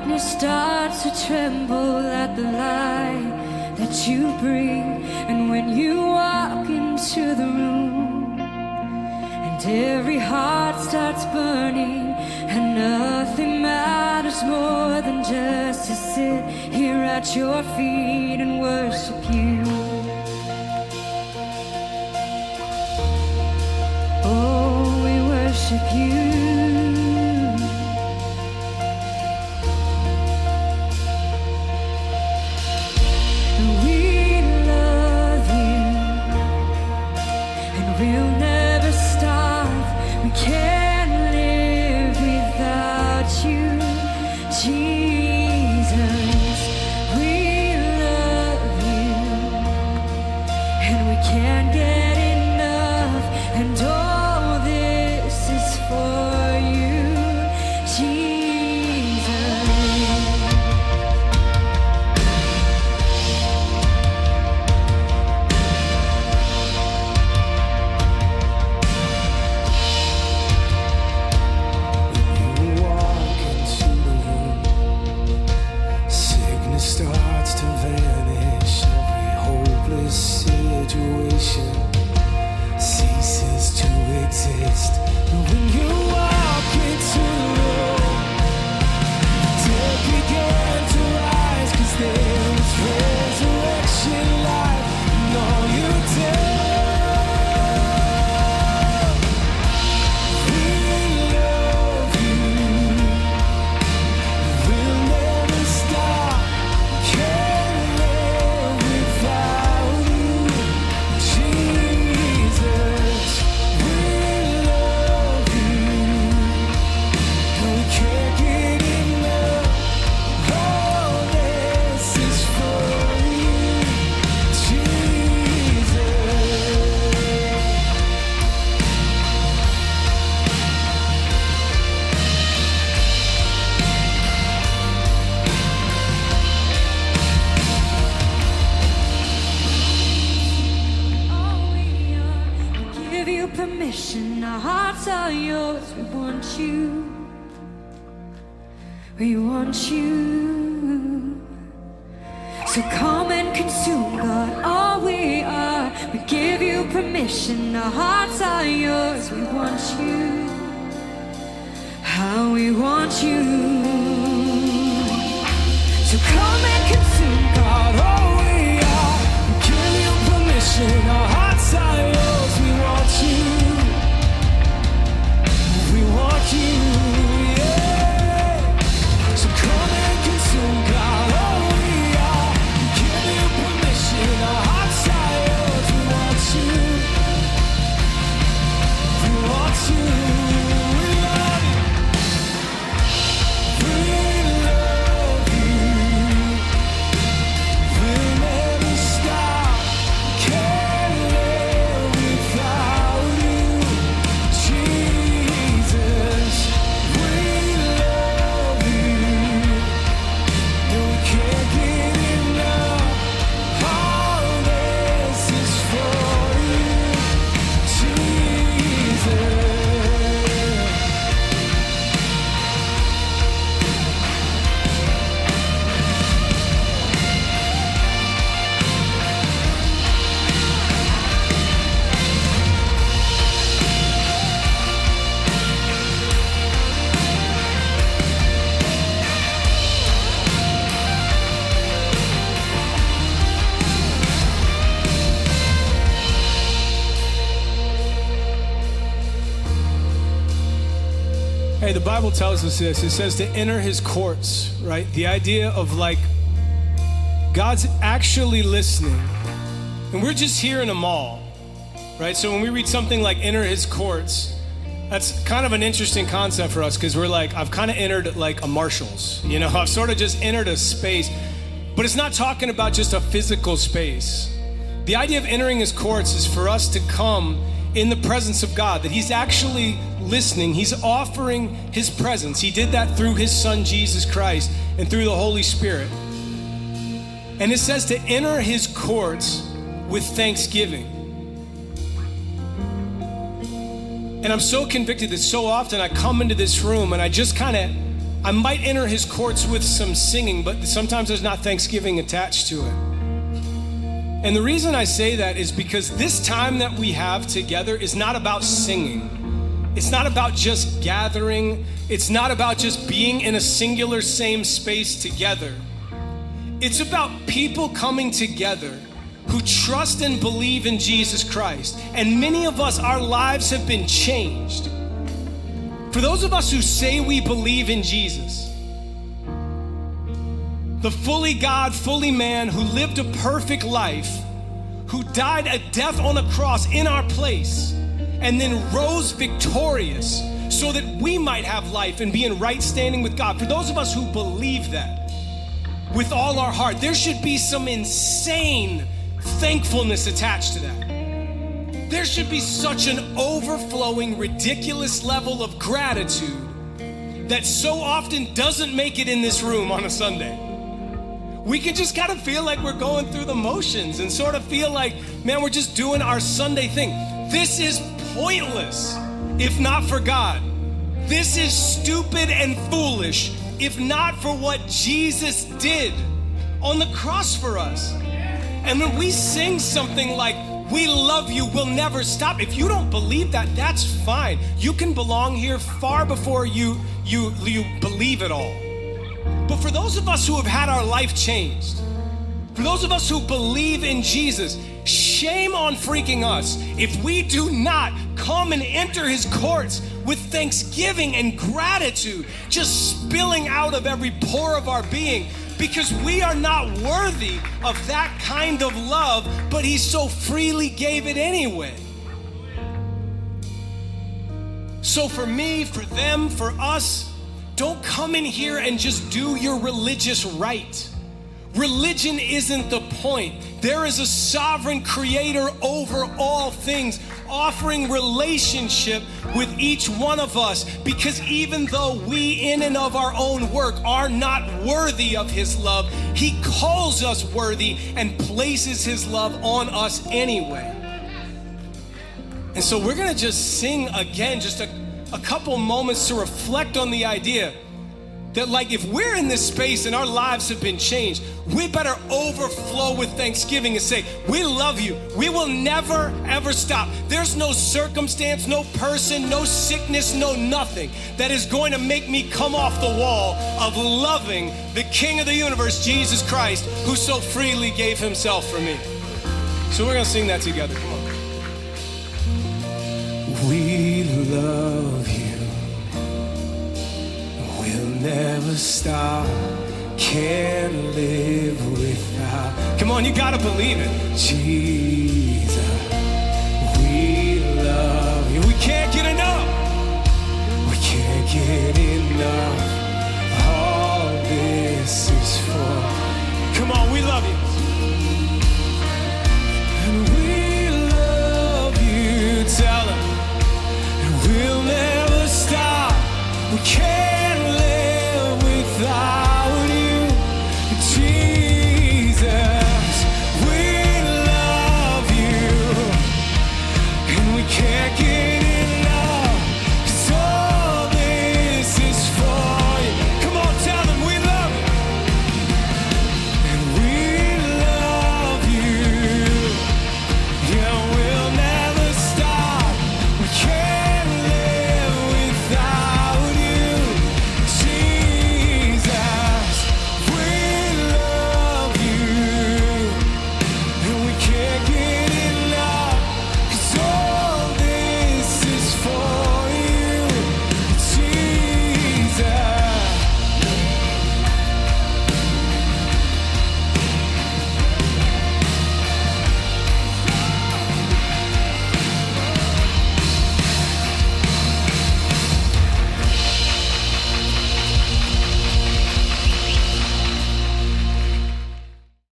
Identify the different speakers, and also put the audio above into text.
Speaker 1: darkness starts to tremble at the light that you bring. And when you walk into the room and every heart starts burning, and nothing matters more than just to sit here at your feet and worship you. Oh, we worship you. Our hearts are yours, we want you. We want you. So come and consume, God, all we are. We give you permission, our hearts are yours, we want you. How we want you. So come and consume, God, all we are. We give you permission, our hearts are yours, we want you. We want you, yeah. So come and consume, God, all we are. We give you permission, our hearts are yours. We want you, we want you, we love you, we love you. We'll never stop, can't live without you, Jesus. Hey, the Bible tells us this. It says to enter his courts, right? The idea of like, God's actually listening. And we're just here in a mall, right? So when we read something like enter his courts, that's kind of an interesting concept for us because we're like, I've kind of entered like a Marshall's, you know? I've sort of just entered a space, but it's not talking about just a physical space. The idea of entering his courts is for us to come in the presence of God, that he's actually listening. He's offering his presence. He did that through his son, Jesus Christ, and through the Holy Spirit. And it says to enter his courts with thanksgiving. And I'm so convicted that so often I come into this room and I just kind of, I might enter his courts with some singing, but sometimes there's not thanksgiving attached to it. And the reason I say that is because this time that we have together is not about singing. It's not about just gathering. It's not about just being in a singular same space together. It's about people coming together who trust and believe in Jesus Christ. And many of us, our lives have been changed. For those of us who say we believe in Jesus, the fully God, fully man, who lived a perfect life, who died a death on a cross in our place, and then rose victorious so that we might have life and be in right standing with God. For those of us who believe that with all our heart, there should be some insane thankfulness attached to that. There should be such an overflowing, ridiculous level of gratitude that so often doesn't make it in this room on a Sunday. We can just kind of feel like we're going through the motions and sort of feel like, man, we're just doing our Sunday thing. This is pointless if not for God. This is stupid and foolish if not for what Jesus did on the cross for us. And when we sing something like, "We love you, we'll never stop," if you don't believe that, that's fine. You can belong here far before you believe it all. But for those of us who have had our life changed, for those of us who believe in Jesus, shame on freaking us if we do not come and enter his courts with thanksgiving and gratitude, just spilling out of every pore of our being, because we are not worthy of that kind of love, but he so freely gave it anyway. So for me, for them, for us, don't come in here and just do your religious rite. Religion isn't the point. There is a sovereign creator over all things, offering relationship with each one of us, because even though we in and of our own work are not worthy of his love, he calls us worthy and places his love on us anyway. And so we're gonna just sing again, just a couple moments to reflect on the idea that, like, if we're in this space and our lives have been changed, we better overflow with thanksgiving and say, we love you. We will never, ever stop. There's no circumstance, no person, no sickness, no nothing that is going to make me come off the wall of loving the King of the universe, Jesus Christ, who so freely gave himself for me. So we're gonna sing that together, come on. We love you. We'll never stop, can't live without. Come on, you gotta believe it. Jesus.